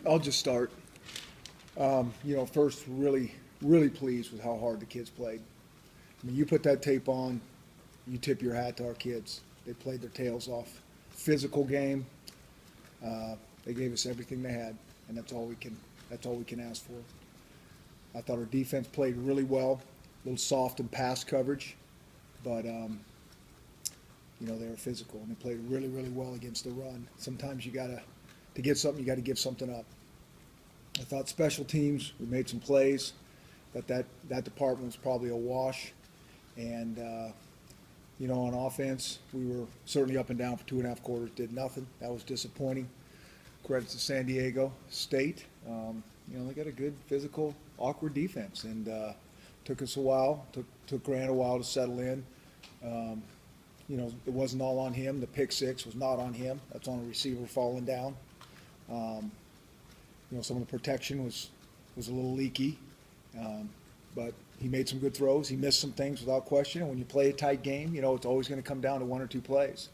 I'll just start. First, really pleased with how hard the kids played. I mean, you put that tape on, you tip your hat to our kids. They played their tails off. Physical game. They gave us everything they had, and that's all we can ask for. I thought our defense played really well. A little soft in pass coverage, but they were physical and they played really well against the run. Sometimes to get something, you got to give something up. I thought special teams, we made some plays, but that department was probably a wash. And on offense, we were certainly up and down for 2.5 quarters, did nothing. That was disappointing. Credit to San Diego State. They got a good physical, awkward defense, and took us a while. Took Grant a while to settle in. It wasn't all on him. The pick six was not on him. That's on a receiver falling down. Some of the protection was a little leaky, but he made some good throws. He missed some things without question. And when you play a tight game, it's always going to come down to 1 or 2 plays.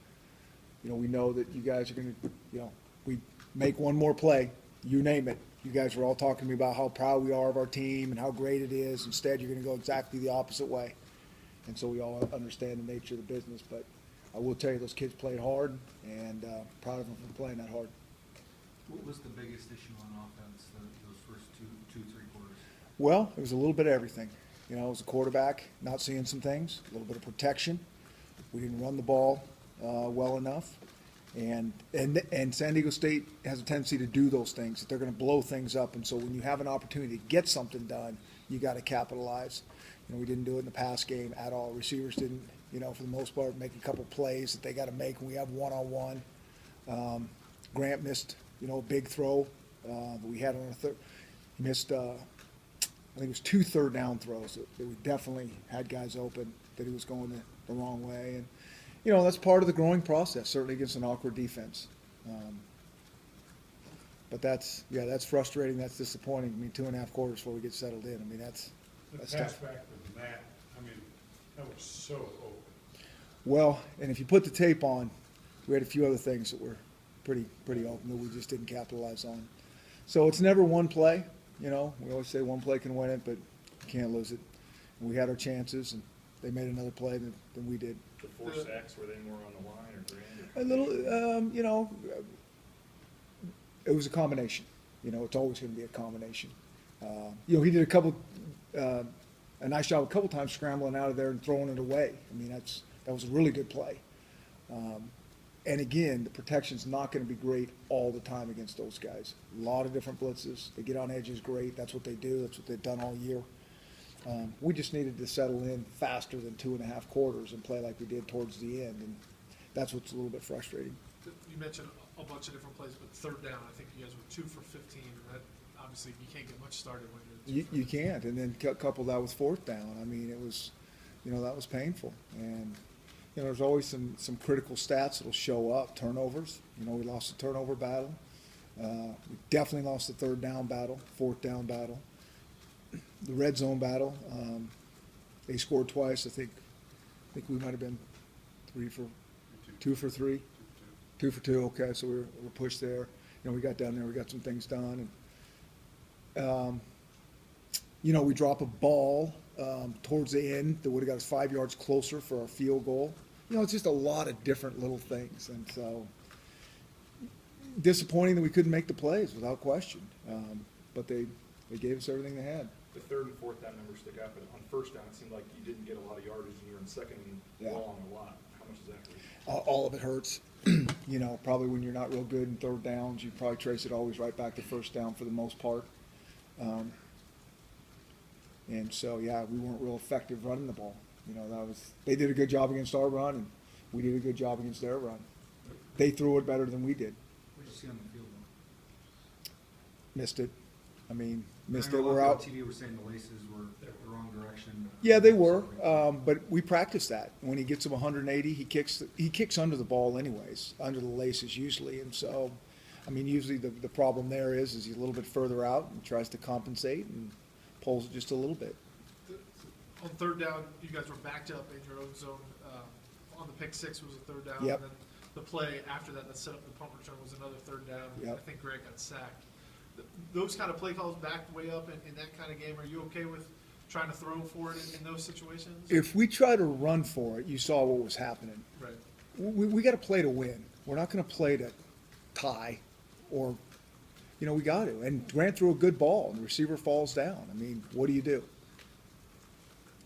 We know that you guys are going to, we make one more play, you name it. You guys were all talking to me about how proud we are of our team and how great it is. Instead, you're going to go exactly the opposite way. And so we all understand the nature of the business. But I will tell you, those kids played hard, and proud of them for playing that hard. What was the biggest issue on offense those first two, 3 quarters? Well, it was a little bit of everything. It was a quarterback not seeing some things, a little bit of protection. We didn't run the ball well enough. And San Diego State has a tendency to do those things, that they're going to blow things up. And so when you have an opportunity to get something done, you got to capitalize. We didn't do it in the pass game at all. Receivers didn't, for the most part, make a couple plays that they got to make when we have one-on-one. Grant missed, a big throw that we had on a third. He missed, I think it was 2 third-down throws that we definitely had guys open, that he was going the wrong way. And that's part of the growing process, certainly against an awkward defense. But that's frustrating. That's disappointing. 2.5 quarters before we get settled in. That's pass tough. back to the mat, that was so open. Well, and if you put the tape on, we had a few other things that were pretty open that we just didn't capitalize on. So it's never one play. We always say one play can win it, but you can't lose it. And we had our chances, and they made another play than we did. The 4 sacks, were they more on the line or Grant? A little, it was a combination. It's always going to be a combination. He did a nice job a couple times scrambling out of there and throwing it away. That was a really good play. And again, the protection's not going to be great all the time against those guys. A lot of different blitzes. They get on edges great. That's what they do. That's what they've done all year. We just needed to settle in faster than 2.5 quarters and play like we did towards the end, and that's what's a little bit frustrating. You mentioned a bunch of different plays, but third down, I think you guys were 2 for 15. That obviously you can't get much started when you're. You can't, and then couple that with 4th down. It was, that was painful, and there's always some critical stats that'll show up. Turnovers. We lost the turnover battle. We definitely lost the 3rd down battle, 4th down battle. The red zone battle, they scored twice. I think we might have been 2 for 3, 2 for 2. Okay, so we're pushed there. We got down there. We got some things done, and we drop a ball towards the end that would have got us 5 yards closer for our field goal. It's just a lot of different little things, and so disappointing that we couldn't make the plays without question. But they gave us everything they had. The 3rd and 4th down numbers stick out, but on 1st down, it seemed like you didn't get a lot of yardage, and you were in 2nd and long a lot. How much does that hurt? All of it hurts. Probably when you're not real good in 3rd downs, you probably trace it always right back to 1st down for the most part. And so, we weren't real effective running the ball. They did a good job against our run, and we did a good job against their run. They threw it better than we did. What did you see on the field, though? Missed it. Missed I it. know We're a lot out. of TV were saying the laces were the wrong direction. Yeah, they were, but we practiced that. When he gets them 180, he kicks under the ball anyways, under the laces usually. And so, usually the problem there is he's a little bit further out and tries to compensate and pulls it just a little bit. On 3rd down, you guys were backed up in your own zone. On the pick six was a 3rd down. Yep. And then the play after that set up the punt return was another 3rd down. Yep. I think Greg got sacked. those kind of play calls backed way up in that kind of game, are you okay with trying to throw for it in those situations? If we try to run for it, you saw what was happening. Right. We got to play to win. We're not going to play to tie or, we got to. And Grant threw a good ball and the receiver falls down. I mean, what do? You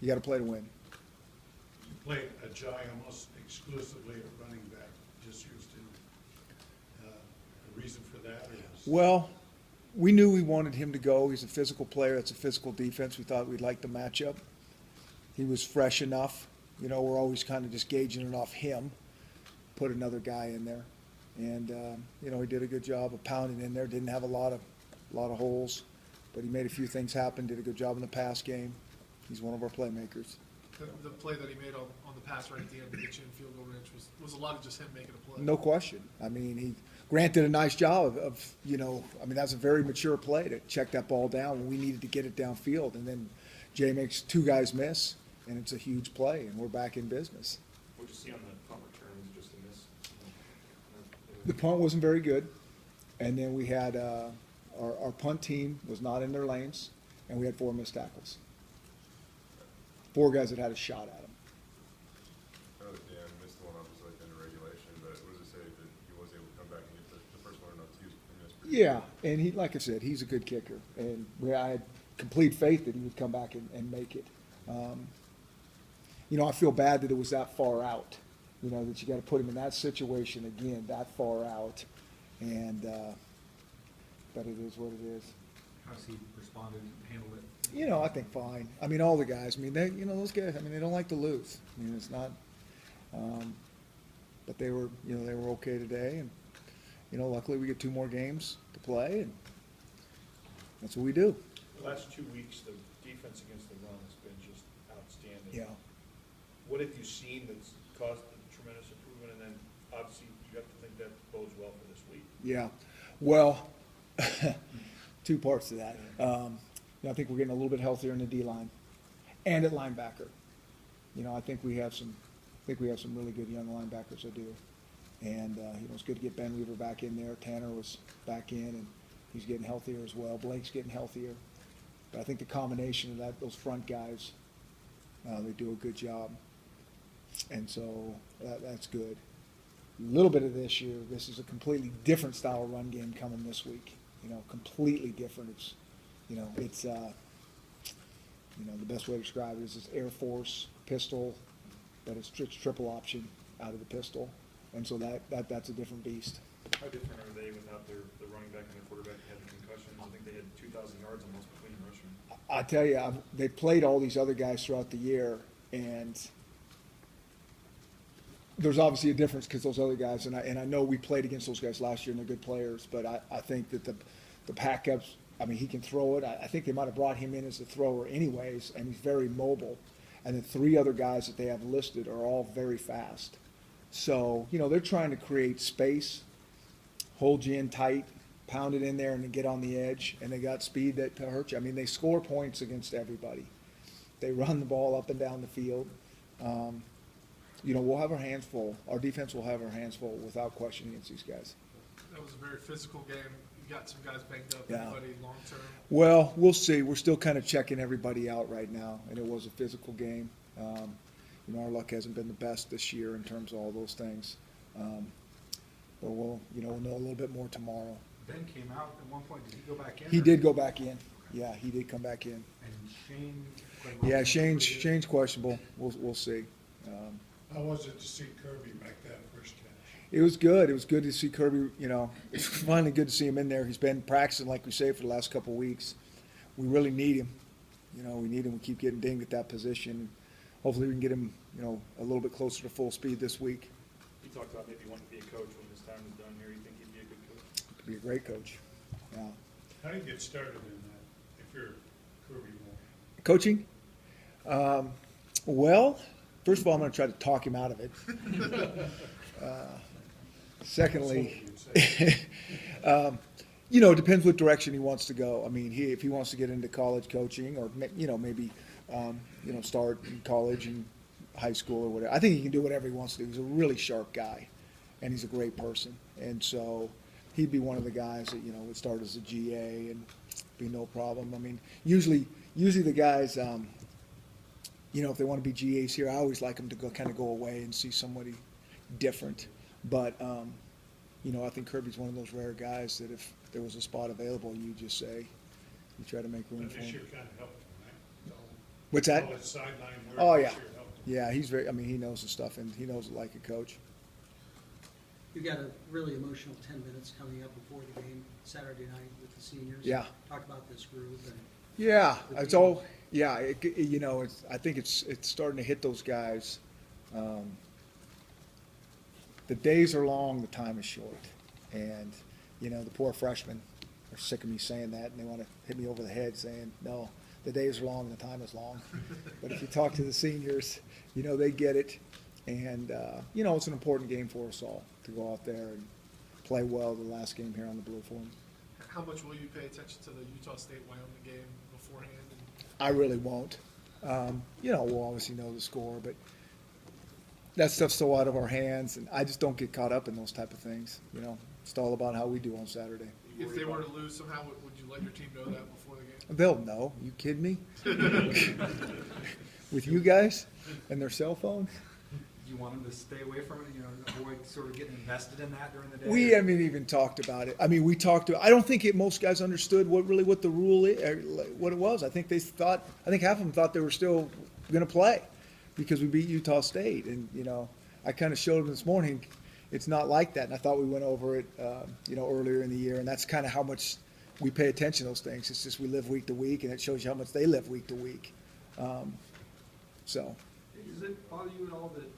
got to play to win. You played Ajay almost exclusively at running back, just used him. A reason for that is? Well, we knew we wanted him to go. He's a physical player. It's a physical defense. We thought we'd like the matchup. He was fresh enough. We're always kind of just gauging it off him. Put another guy in there. And, he did a good job of pounding in there. Didn't have a lot of holes, but he made a few things happen. Did a good job in the pass game. He's one of our playmakers. The play that he made on the pass right at the end to get you in field goal range was a lot of just him making a play. No question. I mean, Grant did a nice job of that's a very mature play to check that ball down when we needed to get it downfield. And then Jay makes two guys miss, and it's a huge play, and we're back in business. What'd you see on the punt return? Was it just a miss? The punt wasn't very good, and then we had our punt team was not in their lanes, and we had 4 missed tackles. 4 guys that had a shot at him. Oh, yeah, I missed the one obviously like under regulation, but what does it say that he was able to come back and get the first one or not to use? Yeah, and he, like I said, he's a good kicker, and I had complete faith that he would come back and make it. I feel bad that it was that far out. That you got to put him in that situation again, that far out, and but it is what it is. How's he responded and handled it? I think fine. I mean, all the guys. I mean, those guys. I mean, they don't like to lose. I mean, it's not. But they were, they were okay today, and luckily we get 2 more games to play, and that's what we do. The last 2 weeks, the defense against the run has been just outstanding. Yeah. What have you seen that's caused the tremendous improvement? And then, obviously, you have to think that bodes well for this week. Yeah. Well, 2 parts to that. I think we're getting a little bit healthier in the D line, and at linebacker. I think we have some really good young linebackers. I do, and it's good to get Ben Weaver back in there. Tanner was back in, and he's getting healthier as well. Blake's getting healthier, but I think the combination of those front guys, they do a good job, and so that's good. A little bit of this year. This is a completely different style of run game coming this week. Completely different. It's the best way to describe it is it's Air Force pistol, but it's triple option out of the pistol, and so that's a different beast. How different are they without the running back and their quarterback had concussions? I think they had 2,000 yards almost between rushing. I tell you, they played all these other guys throughout the year, and there's obviously a difference because those other guys, and I know we played against those guys last year, and they're good players, but I think that the backups, I mean, he can throw it. I think they might have brought him in as a thrower anyways, and he's very mobile. And the 3 other guys that they have listed are all very fast. So, they're trying to create space, hold you in tight, pound it in there, and then get on the edge. And they got speed that to hurt you. I mean, they score points against everybody. They run the ball up and down the field. We'll have our hands full. Our defense will have our hands full without question against these guys. That was a very physical game. You got some guys banged up. Yeah. Anybody long term? Well, we'll see. We're still kind of checking everybody out right now, and it was a physical game. Our luck hasn't been the best this year in terms of all those things. But we'll know a little bit more tomorrow. Ben came out at one point. Did he go back in? He did go back in. Yeah, he did come back in. And Shane? Yeah, Shane's questionable. We'll see. How was it to see Kirby make that first catch? It was good. It was good to see Kirby, it's finally good to see him in there. He's been practicing, like we say, for the last couple of weeks. We really need him. We need him. We keep getting dinged at that position. Hopefully we can get him, a little bit closer to full speed this week. He talked about maybe wanting to be a coach when his time is done here. You think he'd be a good coach? He'd be a great coach. Yeah. How do you get started in that if you're Kirby Moore? Coaching? Well, first of all, I'm going to try to talk him out of it. Secondly, it depends what direction he wants to go. I mean, if he wants to get into college coaching or, maybe, start in college and high school or whatever. I think he can do whatever he wants to do. He's a really sharp guy, and he's a great person. And so he'd be one of the guys that, you know, would start as a GA and be no problem. I mean, usually the guys, you know, if they want to be GAs here, I always like them to kind of go away and see somebody different. But, you know, I think Kirby's one of those rare guys that if there was a spot available, you just say, you try to make room But for this him. year kind of helped him, right? What's that? All his sideline work Oh, this yeah. year helped him. Yeah, he's very, I mean, he knows the stuff, and he knows it like a coach. You've got a really emotional 10 minutes coming up before the game Saturday night with the seniors. Yeah. Talk about this group and Yeah, it's all, yeah, you know, I think it's starting to hit those guys. The days are long, the time is short. And, you know, the poor freshmen are sick of me saying that, and they want to hit me over the head saying, no, the days are long, the time is long. But if you talk to the seniors, you know, they get it. And, you know, it's an important game for us all to go out there and play well the last game here on the Blue Forum. How much will you pay attention to the Utah State-Wyoming game beforehand? I really won't. You know, we'll obviously know the score, but that stuff's so out of our hands, and I just don't get caught up in those type of things. You know, it's all about how we do on Saturday. If they were to lose somehow, would you let your team know that before the game? They'll know. You kidding me? With you guys and their cell phones? Do you want them to stay away from it, you know, avoid sort of getting invested in that during the day? We haven't even talked about it. I mean, we talked to. I don't think most guys understood what the rule is, or what it was. I think half of them thought they were still going to play because we beat Utah State, and you know, I kind of showed them this morning. It's not like that, and I thought we went over it, you know, earlier in the year, and that's kind of how much we pay attention to those things. It's just we live week to week, and it shows you how much they live week to week. So. Does it bother you at all that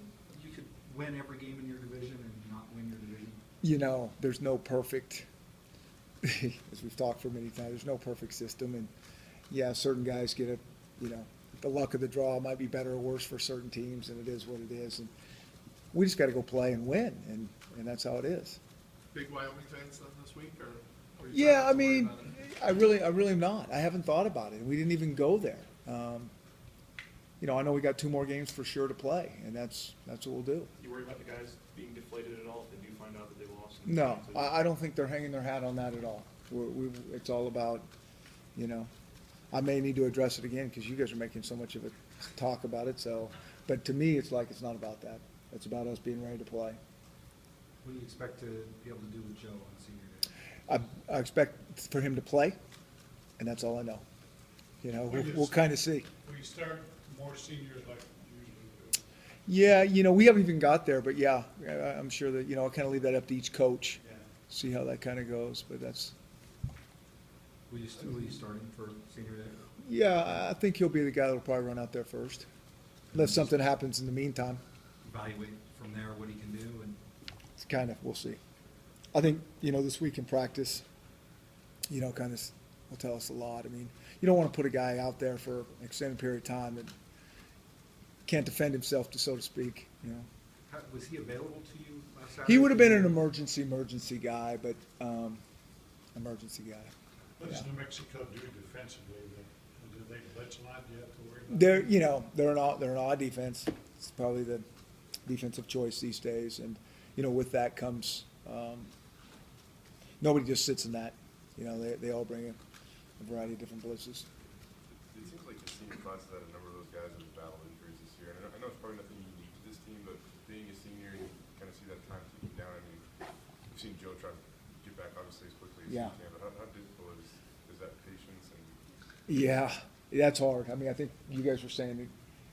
you could win every game in your division and not win your division? You know, there's no perfect, as we've talked for many times, there's no perfect system. And yeah, certain guys get you know, the luck of the draw might be better or worse for certain teams, and it is what it is. And we just got to go play and win, and that's how it is. Big Wyoming fans then this week, or are you Yeah, trying I not to worry mean, about it? I really am not. I haven't thought about it. We didn't even go there. You know, I know we got 2 more games for sure to play, and that's what we'll do. You worry about the guys being deflated at all if they do find out that they lost? in No, the I don't think they're hanging their hat on that at all. It's all about, you know, I may need to address it again because you guys are making so much of a talk about it. So, but to me, it's like it's not about that. It's about us being ready to play. What do you expect to be able to do with Joe on senior day? I expect for him to play, and that's all I know. You know, we'll kind of see. Will you start more seniors like you usually do? Yeah, you know, we haven't even got there, but yeah, I'm sure that, you know, I'll kind of leave that up to each coach, Yeah. see how that kind of goes. But that's, Will you start him for senior day? yeah, I think he'll be the guy that'll probably run out there first, unless something happens in the meantime. Evaluate from there what he can do, and It's kind of, we'll see. I think, you know, this week in practice, you know, kind of will tell us a lot. I mean, you don't want to put a guy out there for an extended period of time that can't defend himself, so to speak, you know. was he available to you last Saturday? He would have been an emergency guy, but, emergency guy. What does Yeah. New Mexico do defensively? Do they blitz a lot? Do you have to worry about? They're, you know, they're an odd defense. It's probably the defensive choice these days, and you know, with that comes nobody just sits in that. You know, they all bring a variety of different blitzes. It seems like the senior class has had a number of those guys that have battled injuries this year. And I know it's probably nothing unique to this team, but being a senior, you kind of see that time ticking down. I mean, we've seen Joe try to get back obviously as quickly as Yeah. he can, but how difficult is that patience and Yeah, that's hard. I mean, I think you guys were saying that,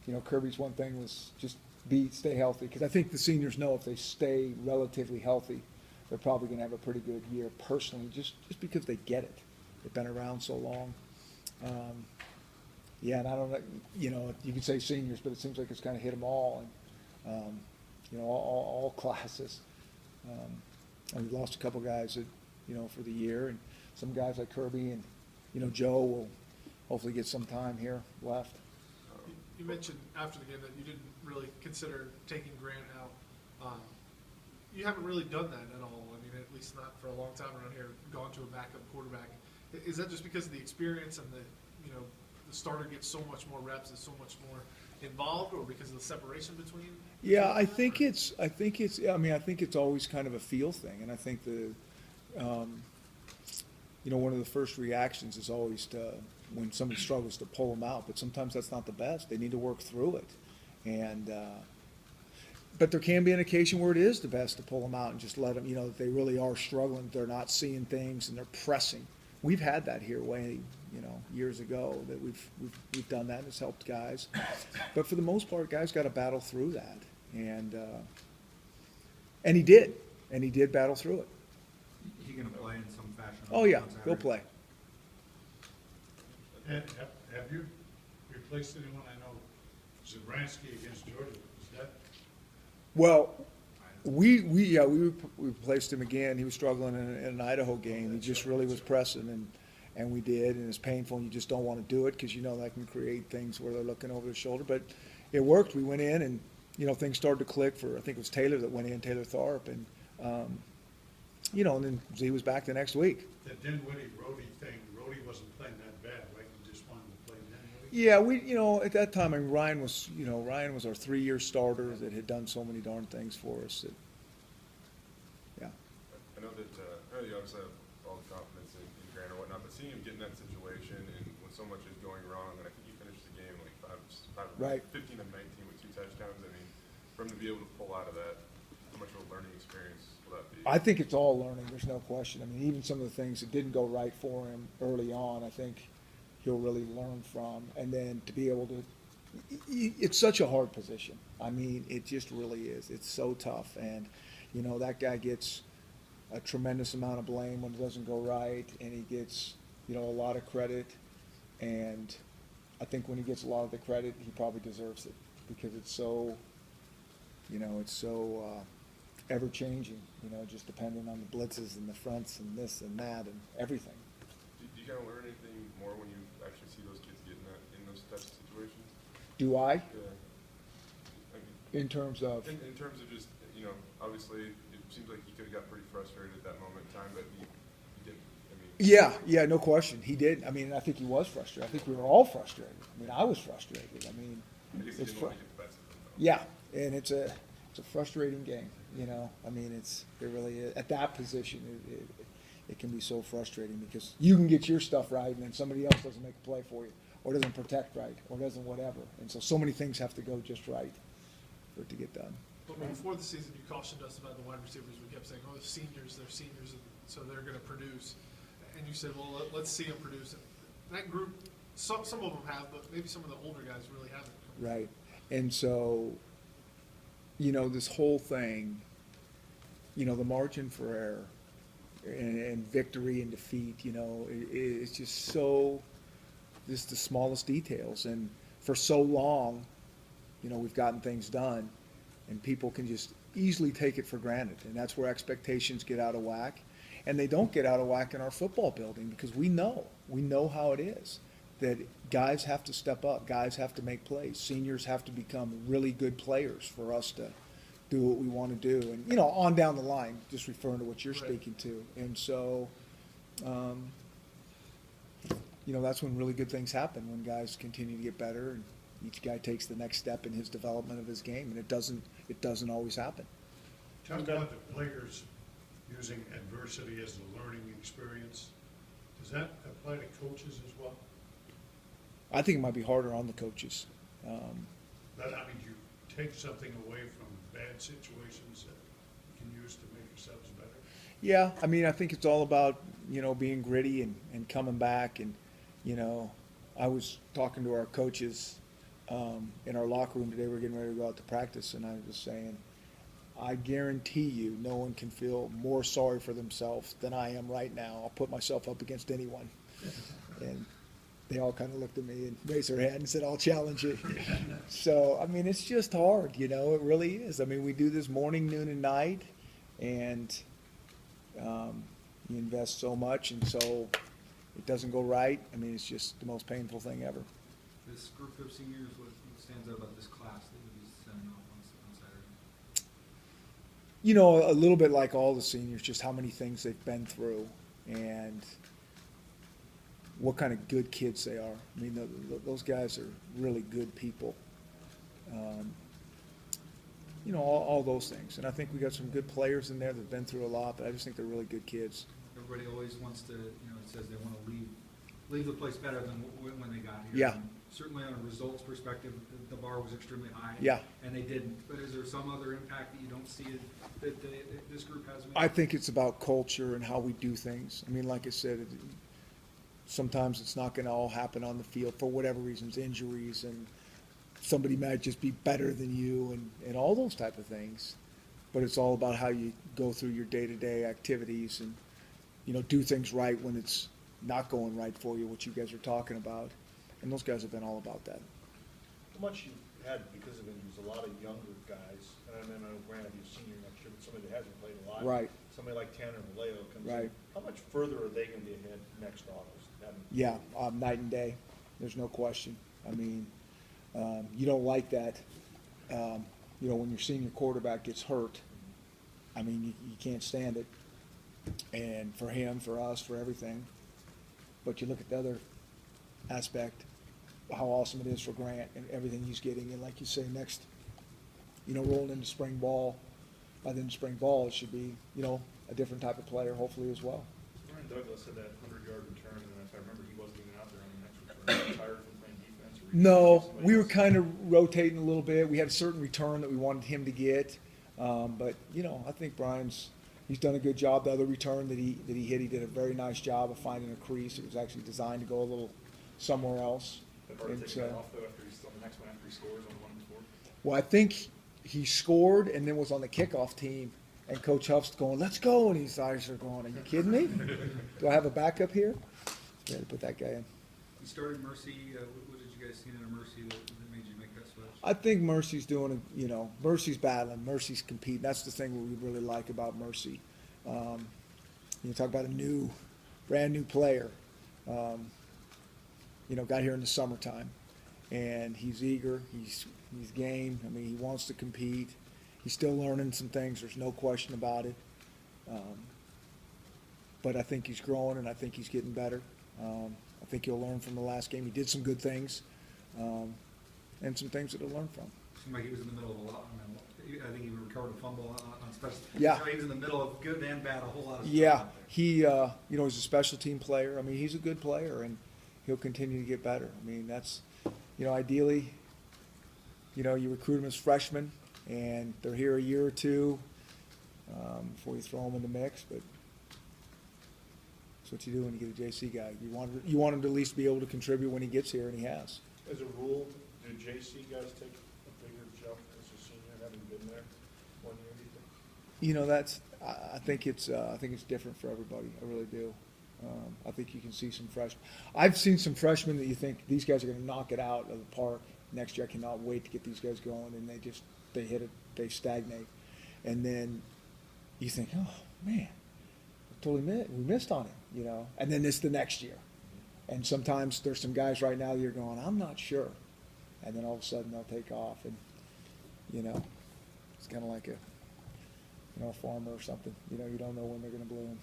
you know, Kirby's one thing was just stay healthy, because I think the seniors know if they stay relatively healthy, they're probably going to have a pretty good year personally, just because they get it. They've been around so long. Yeah, and I don't know, you know, you can say seniors, but it seems like it's kind of hit them all, and you know, all classes. And we lost a couple guys that, you know, for the year, and some guys like Kirby and, you know, Joe will hopefully get some time here left. You mentioned after the game that you didn't really consider taking Grant out. You haven't really done that at all. I mean, at least not for a long time around here, gone to a backup quarterback. Is that just because of the experience and the, you know, the starter gets so much more reps and so much more involved, or because of the separation between? Yeah, I think it's always kind of a feel thing, and I think you know, one of the first reactions is always to, when somebody struggles, to pull them out, but sometimes that's not the best. They need to work through it. And, but there can be an occasion where it is the best to pull them out and just let them, you know, that they really are struggling, they're not seeing things, and they're pressing. We've had that here way, you know, years ago, that we've done that, and it's helped guys. But for the most part, guys got to battle through that. And he did battle through it. He gonna play in some fashion? Oh, yeah, on he'll Saturday? play. And have you replaced anyone? I know Zabransky against Georgia, is that? Well, we replaced him again. He was struggling in an Idaho game. He just really was pressing, and we did, and it's painful, and you just don't want to do it because you know that can create things where they're looking over their shoulder. But it worked. We went in, and you know, things started to click for, I think it was Taylor that went in, Taylor Tharp, and you know, and then Z was back the next week. The Dinwiddie Rhodey thing, Rhodey wasn't playing that bad, right? You just wanted to play Dinwiddie? Yeah, you know, at that time, I mean, Ryan was our 3-year starter that had done so many darn things for us that, yeah. I know that, I know you obviously have all the confidence in Grant or whatnot, but seeing him get in that situation and when so much is going wrong, and I think he finished the game like 15 of 19 with 2 touchdowns. I mean, for him to be able to pull out of that, how much of a learning experience will that be? I think it's all learning, there's no question. I mean, even some of the things that didn't go right for him early on, I think he'll really learn from. And then to be able to, it's such a hard position. I mean, it just really is. It's so tough. And, you know, that guy gets a tremendous amount of blame when it doesn't go right, and he gets, you know, a lot of credit. And I think when he gets a lot of the credit, he probably deserves it because it's so, you know, it's so ever-changing, you know, just depending on the blitzes and the fronts and this and that and everything. Do you kind of learn anything more when you actually see those kids get in those types of situations? Do I? Yeah. I mean, In terms of? in terms of just, you know, obviously, it seems like he could have got pretty frustrated at that moment in time, but he didn't. I mean, Yeah, no question. He did. I mean, I think he was frustrated. I think we were all frustrated. I mean, I was frustrated. I mean, I guess he it's didn't want to get the best of them, though. yeah, and it's a frustrating game, you know. I mean, it really is. At that position, it can be so frustrating because you can get your stuff right and then somebody else doesn't make a play for you or doesn't protect right or doesn't whatever. And so many things have to go just right for it to get done. But before the season, you cautioned us about the wide receivers. We kept saying, oh, they're seniors, and so they're going to produce. And you said, well, let's see them produce. That group, some of them have, but maybe some of the older guys really haven't. Right. And so, you know, this whole thing, you know, the margin for error and victory and defeat, you know, it's just so, just the smallest details. And for so long, you know, we've gotten things done and people can just easily take it for granted. And that's where expectations get out of whack. And they don't get out of whack in our football building because we know how it is. That guys have to step up, guys have to make plays, seniors have to become really good players for us to do what we want to do, and you know, on down the line, just referring to what you're speaking to, and so, you know, that's when really good things happen, when guys continue to get better, and each guy takes the next step in his development of his game, and it doesn't always happen. Talk about the players using adversity as a learning experience. Does that apply to coaches as well? I think it might be harder on the coaches. That, I mean, you take something away from bad situations that you can use to make yourselves better? Yeah, I mean, I think it's all about, you know, being gritty and coming back. And, you know, I was talking to our coaches in our locker room today. We were getting ready to go out to practice, and I was just saying, I guarantee you no one can feel more sorry for themselves than I am right now. I'll put myself up against anyone. And they all kind of looked at me and raised their hand and said, I'll challenge you. So, I mean, it's just hard, you know, it really is. I mean, we do this morning, noon, and night, and you invest so much, and so it doesn't go right. I mean, it's just the most painful thing ever. This group of seniors, what stands out about this class that you'll be sending off on Saturday? You know, a little bit like all the seniors, just how many things they've been through, and what kind of good kids they are. I mean, those guys are really good people. You know, all those things. And I think we got some good players in there that have been through a lot, but I just think they're really good kids. everybody always wants to, it says they want to leave the place better than when they got here. Yeah. And certainly on a results perspective, the bar was extremely high. Yeah. And they didn't. But is there some other impact that you don't see that this group has made? I think it's about culture and how we do things. I mean, like I said, sometimes it's not going to all happen on the field for whatever reasons, injuries, and somebody might just be better than you and all those type of things. But it's all about how you go through your day-to-day activities and, do things right when it's not going right for you, what you guys are talking about. And those guys have been all about that. How much you had, because of injuries, a lot of younger guys, and I know granted he's senior next year, but somebody that hasn't played a lot. Right. Somebody like Tanner Vallejo comes in. Right. How much further are they gonna be ahead next August? Yeah, night and day. There's no question. I mean, you don't like that. When your senior quarterback gets hurt, I mean, you can't stand it. And for him, for us, for everything. But you look at the other aspect, how awesome it is for Grant and everything he's getting. And like you say, next, rolling into spring ball, by the end of spring ball, it should be, a different type of player, hopefully, as well. Ryan Douglas had that 100-yard return, and if I remember, he wasn't even out there on the next return. Retired from playing defense. Or No, somebody we were else. kind of rotating a little bit. We had a certain return that we wanted him to get. But, I think he's done a good job. The other return that he hit, he did a very nice job of finding a crease. It was actually designed to go a little somewhere else. That part of It's, taking that off, though, after he's on the next one after he scores on the one before. Well, I think he scored and then was on the kickoff team, and Coach Huff's going, "Let's go," and his eyes are going, "Are you kidding me? Do I have a backup here?" Yeah, to put that guy in. You started Mercy. What did you guys see in Mercy that made you make that switch? I think Mercy's doing, Mercy's battling, Mercy's competing. That's the thing we really like about Mercy. You talk about a brand new player. Got here in the summertime, and he's eager. He's game. I mean, he wants to compete. He's still learning some things. There's no question about it. But I think he's growing, and I think he's getting better. I think he'll learn from the last game. He did some good things, and some things that he'll learn from. Seemed like he was in the middle of a lot. I think he recovered a fumble on special. Yeah. So he was in the middle of good and bad, a whole lot of stuff. Yeah, he, he's a special team player. I mean, he's a good player, and he'll continue to get better. I mean, that's, ideally, you recruit them as freshmen, and they're here a year or two before you throw them in the mix. But that's what you do when you get a JC guy. You want him to at least be able to contribute when he gets here, and he has. As a rule, do JC guys take a bigger jump as a senior, having been there 1 year, do you think? I think it's different for everybody. I really do. I think you can see some freshmen. I've seen some freshmen that you think these guys are going to knock it out of the park next year. I cannot wait to get these guys going, and they hit it, they stagnate, and then you think, oh man, we missed on him, And then it's the next year, and sometimes there's some guys right now that you're going, I'm not sure, and then all of a sudden they'll take off, and it's kind of like a farmer or something. You don't know when they're going to bloom.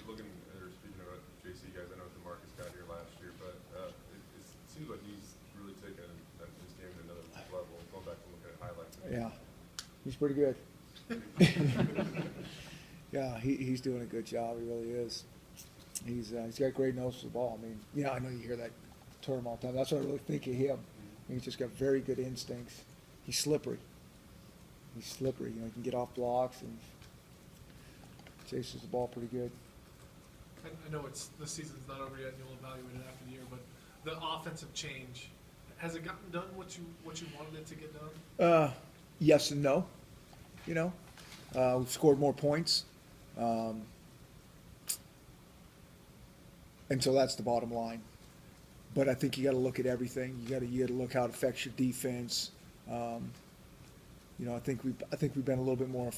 Looking or speaking about JC guys, I know DeMarcus got here last year, but it seems like he's really taken his game to another level. Going back and looking at highlights. Yeah, he's pretty good. Yeah, he's doing a good job. He really is. He's got great nose for the ball. I mean, I know you hear that term all the time. That's what I really think of him. He's just got very good instincts. He's slippery. He can get off blocks and chases the ball pretty good. I know the season's not over yet, and you'll evaluate it after the year, but the offensive change, has it gotten done what you wanted it to get done? Yes and no. We've scored more points. And so that's the bottom line. But I think you got to look at everything. You got to look how it affects your defense. I think we've been a little bit more,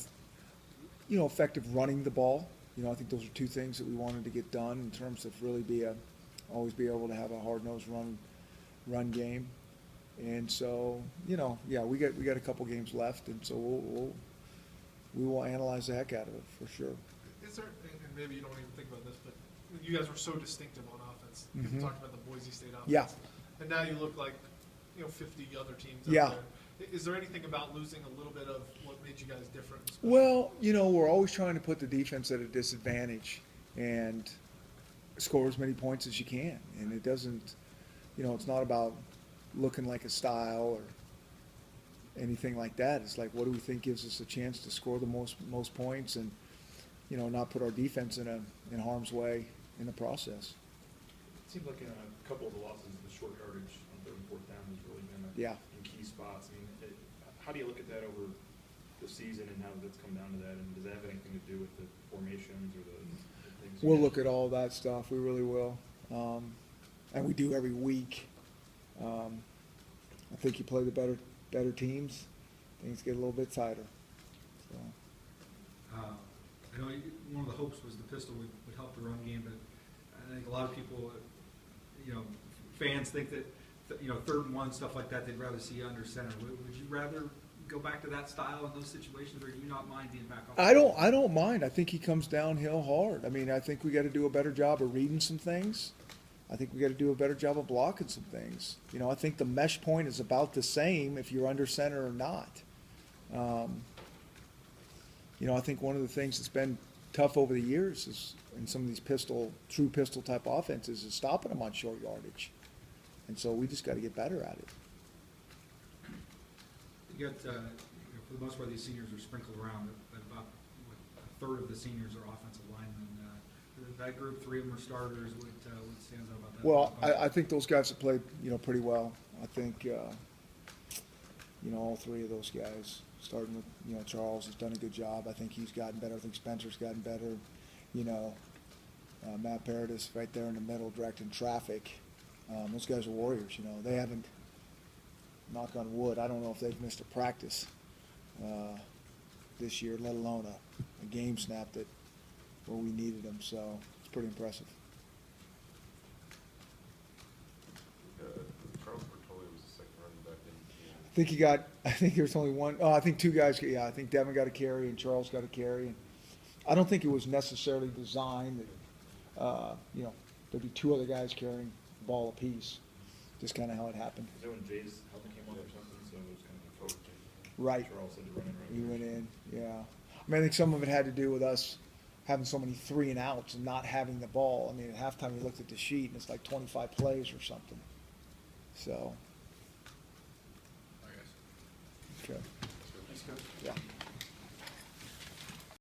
effective running the ball. I think those are two things that we wanted to get done in terms of really always be able to have a hard-nosed run game. And so, we got a couple games left, and so we will analyze the heck out of it for sure. Is there, and maybe you don't even think about this, but you guys were so distinctive on offense. Mhm. People talked about the Boise State offense. Yeah. And now you look like, 50 other teams Yeah. out there. Is there anything about losing a little bit of what made you guys different? Well, we're always trying to put the defense at a disadvantage. and score as many points as you can. And it doesn't, it's not about looking like a style or anything like that. It's like, what do we think gives us a chance to score the most points and, not put our defense in harm's way in the process. It seems like in a couple of the losses, the short yardage on third and fourth down has really been in key spots. I mean, how do you look at that over the season and how that's come down to that? And does that have anything to do with the formations or the things? We'll look at all that stuff. We really will. And we do every week. I think you play the better teams, things get a little bit tighter. So. I know one of the hopes was the pistol would help the run game, but I think a lot of people, fans think that, third and one, stuff like that, they'd rather see you under center. Would you rather go back to that style in those situations, or do you not mind being back off? I don't mind. I think he comes downhill hard. I mean, I think we got to do a better job of reading some things. I think we got to do a better job of blocking some things. I think the mesh point is about the same if you're under center or not. I think one of the things that's been tough over the years is in some of these true pistol type offenses is stopping them on short yardage. And so we just got to get better at it. You got, for the most part, these seniors are sprinkled around. About a third of the seniors are offensive linemen. That group, 3 of them are starters. What stands out about that? Well, I think those guys have played, pretty well. I think, all 3 of those guys, starting with, Charles has done a good job. I think he's gotten better. I think Spencer's gotten better. Matt Paradis right there in the middle directing traffic. Those guys are warriors, They haven't, knock on wood, I don't know if they've missed a practice this year, let alone a game snap where we needed them. So it's pretty impressive. Charles Bertoli was the second running back in. I think there was only one. Oh, I think 2 guys. Yeah, I think Devin got a carry and Charles got a carry. And I don't think it was necessarily designed that, there'd be 2 other guys carrying the ball apiece. Just kind of how it happened. Is that when Jay's helmet came on or something? So it was kind of Right. Charles had to run it right. He went in. Yeah. I mean, I think some of it had to do with us having so many 3 and outs and not having the ball. I mean, at halftime you looked at the sheet and it's like 25 plays or something. So. Okay. Thanks, Coach. Yeah.